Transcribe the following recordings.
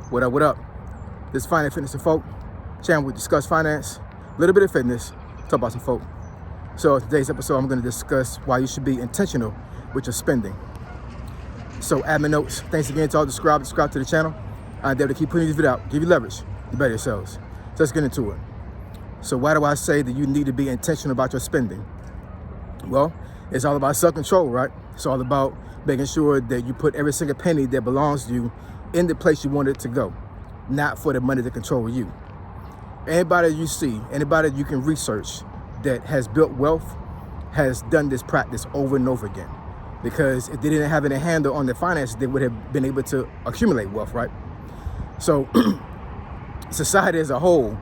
What up, what up? This is Finance, Fitness, and Folk channel. We discuss finance, a little bit of fitness, talk about some folk. So in today's episode, I'm going to discuss why you should be intentional with your spending. So admin notes, thanks again to all the subscribe to the channel. I'm there to keep putting these videos out, give you leverage to better yourselves. So let's get into it. So why do I say that you need to be intentional about your spending? Well, it's all about self-control, right? It's all about making sure that you put every single penny that belongs to you in the place you want it to go, not for the money to control you. Anybody you see, anybody you can research that has built wealth has done this practice over and over again. Because if they didn't have any handle on their finances, they would have been able to accumulate wealth, right? So society as a whole,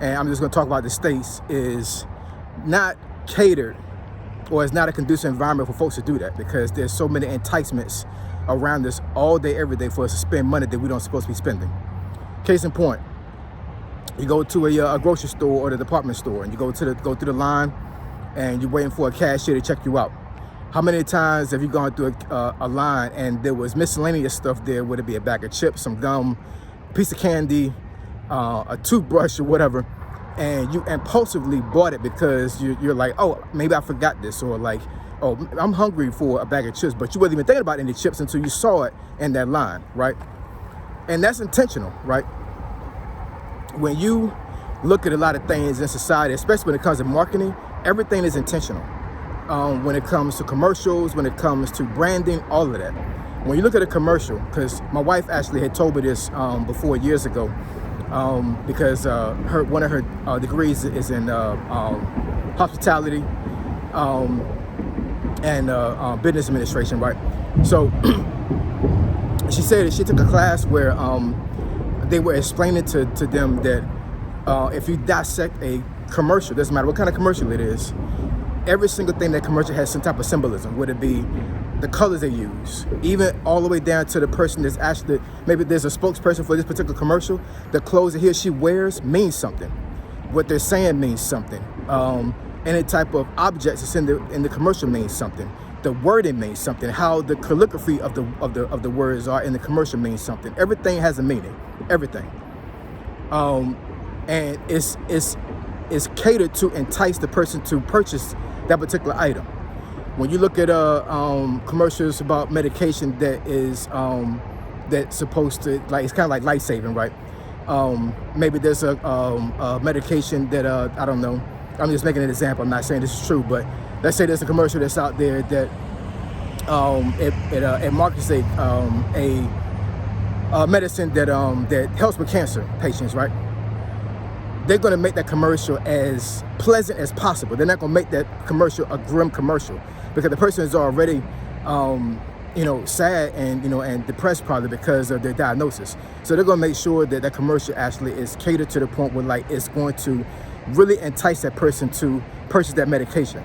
and I'm just going to talk about the States, is not catered, or it's not a conducive environment for folks to do that, because there's so many enticements around us all day, every day for us to spend money that we don't supposed to be spending. Case in point, you go to a grocery store or the department store, and you go through the line, and you're waiting for a cashier to check you out. How many times have you gone through a line and there was miscellaneous stuff there, whether it be a bag of chips, some gum, a piece of candy, a toothbrush or whatever, and you impulsively bought it because you're like, oh, maybe I forgot this, or like, oh, I'm hungry for a bag of chips, but you wasn't even thinking about any chips until you saw it in that line, right? And that's intentional, right? When you look at a lot of things in society, especially when it comes to marketing, everything is intentional. When it comes to commercials, when it comes to branding, all of that. When you look at a commercial, because my wife actually had told me this before years ago, because one of her degrees is in hospitality and business administration, right? So she said that she took a class where they were explaining to them that if you dissect a commercial, doesn't matter what kind of commercial it is, every single thing that commercial has some type of symbolism, whether it be the colors they use, even all the way down to the person that's actually, maybe there's a spokesperson for this particular commercial, the clothes that he or she wears means something. What they're saying means something. Any type of objects that's in the commercial means something. The wording means something. How the calligraphy of the words are in the commercial means something. Everything has a meaning. Everything. And it's catered to entice the person to purchase that particular item. When you look at commercials about medication that is that's supposed to, like, it's kind of like life-saving, right? Maybe there's a medication that I don't know. I'm just making an example. I'm not saying this is true, but let's say there's a commercial that's out there that it markets a medicine that helps with cancer patients, right? They're going to make that commercial as pleasant as possible. They're not going to make that commercial a grim commercial, because the person is already, sad and depressed probably because of their diagnosis. So they're going to make sure that that commercial actually is catered to the point where, like, it's going to really entice that person to purchase that medication.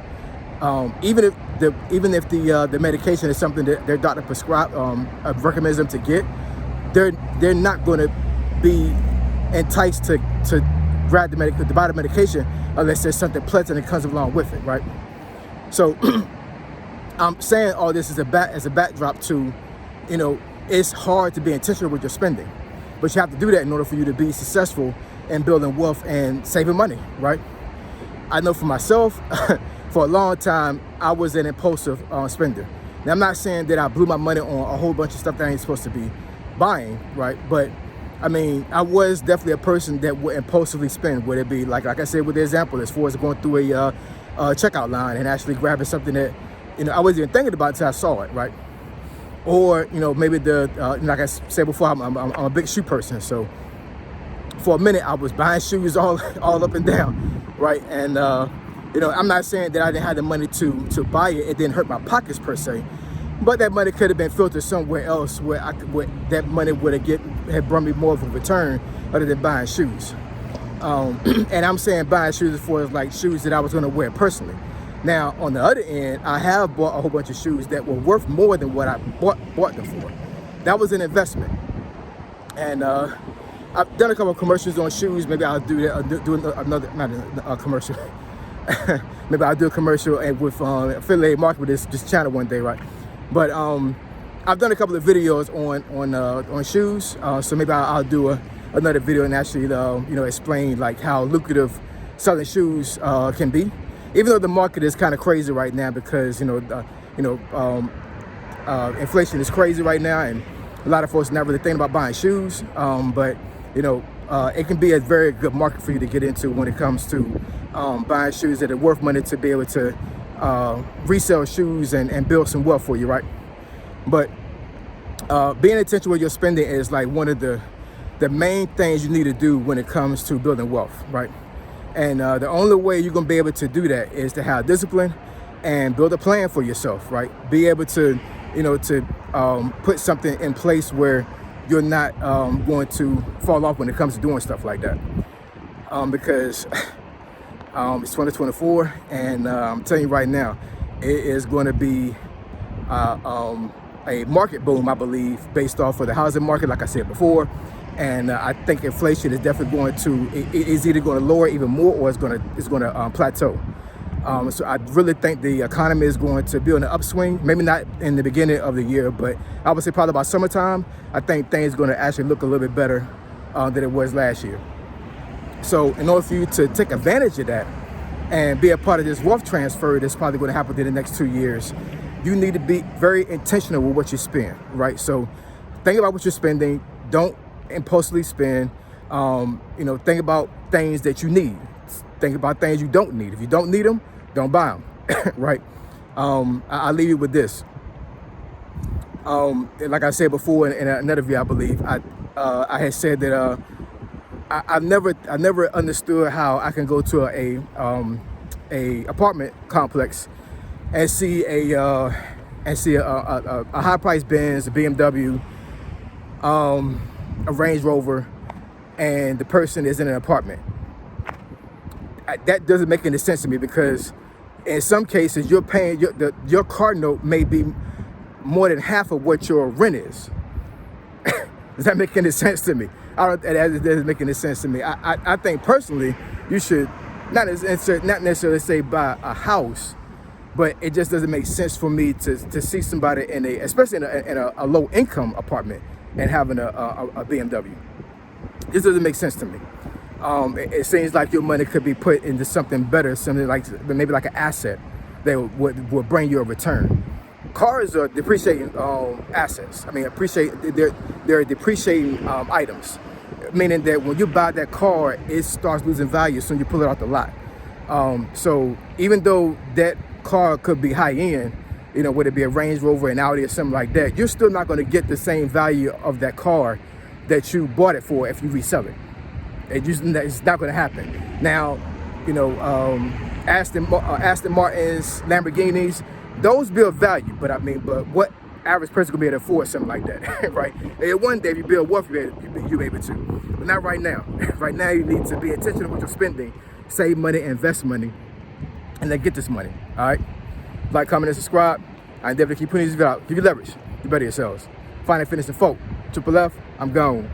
Even if the medication is something that their doctor recommends them to get, they're not going to be enticed to grab to buy the medication unless there's something pleasant that comes along with it, right? So I'm saying all this as a backdrop to, it's hard to be intentional with your spending, but you have to do that in order for you to be successful in building wealth and saving money, right? I know for myself, for a long time, I was an impulsive spender. Now, I'm not saying that I blew my money on a whole bunch of stuff that I ain't supposed to be buying, right? But I mean, I was definitely a person that would impulsively spend, whether it be, like I said with the example, as far as going through a checkout line and actually grabbing something that, I wasn't even thinking about until I saw it, right? Or, maybe like I said before, I'm a big shoe person. So for a minute, I was buying shoes all up and down, right? And, I'm not saying that I didn't have the money to buy it. It didn't hurt my pockets per se. But that money could have been filtered somewhere else where that money would have brought me more of a return other than buying shoes. And I'm saying buying shoes as far as like shoes that I was going to wear personally. Now, on the other end, I have bought a whole bunch of shoes that were worth more than what I bought them for. That was an investment. And I've done a couple of commercials on shoes. Maybe I'll do that. Do another, not a commercial. Maybe I'll do a commercial with affiliate market with this channel one day, right? But I've done a couple of videos on shoes, so maybe I'll do another video and actually explain like how lucrative selling shoes can be. Even though the market is kind of crazy right now because inflation is crazy right now, and a lot of folks not really thinking about buying shoes. But it can be a very good market for you to get into when it comes to buying shoes that are worth money to be able to resell shoes and build some wealth for you, right? But being intentional with your spending is like one of the main things you need to do when it comes to building wealth, right? And the only way you're gonna be able to do that is to have discipline and build a plan for yourself, right? Be able to, put something in place where you're not going to fall off when it comes to doing stuff like that. Because it's 2024, and I'm telling you right now, it is going to be a market boom, I believe, based off of the housing market, like I said before. And I think inflation is definitely going to, is either going to lower even more or it's going to plateau. So I really think the economy is going to be on the upswing. Maybe not in the beginning of the year, but I would say probably about summertime. I think things are going to actually look a little bit better than it was last year. So in order for you to take advantage of that and be a part of this wealth transfer that's probably going to happen in the next 2 years, you need to be very intentional with what you spend, right? So think about what you're spending. Don't impulsively spend. Think about things that you need. Think about things you don't need. If you don't need them, don't buy them, right? I'll leave you with this. Like I said before in another video, I believe I had said that I never understood how I can go to a apartment complex and see a high price Benz, a BMW, a Range Rover, and the person is in an apartment. That doesn't make any sense to me, because in some cases you're paying your car note may be more than half of what your rent is. Does that make any sense to me? That doesn't make any sense to me. I think personally you should not necessarily say buy a house, but it just doesn't make sense for me to see somebody especially in a low income apartment and having a BMW. This doesn't make sense to me. It seems like your money could be put into something better, something like maybe like an asset that would bring you a return. Cars are depreciating assets. I mean, they're depreciating items, meaning that when you buy that car, it starts losing value as soon as you pull it off the lot. So even though that car could be high end, whether it be a Range Rover, an Audi, or something like that, you're still not going to get the same value of that car that you bought it for if you resell it. It's not going to happen. Now, Aston Martins, Lamborghinis, those build value, but what average person gonna be able to afford something like that, right? And one day, if you build wealth, you're able to, but not right now. Right now, you need to be intentional with your spending, save money, invest money, and then get this money. All right, like, comment, and subscribe. I endeavor to keep putting these videos out. Give you leverage. You better yourselves. Finance, Fitness, and Folk. Triple F. I'm gone.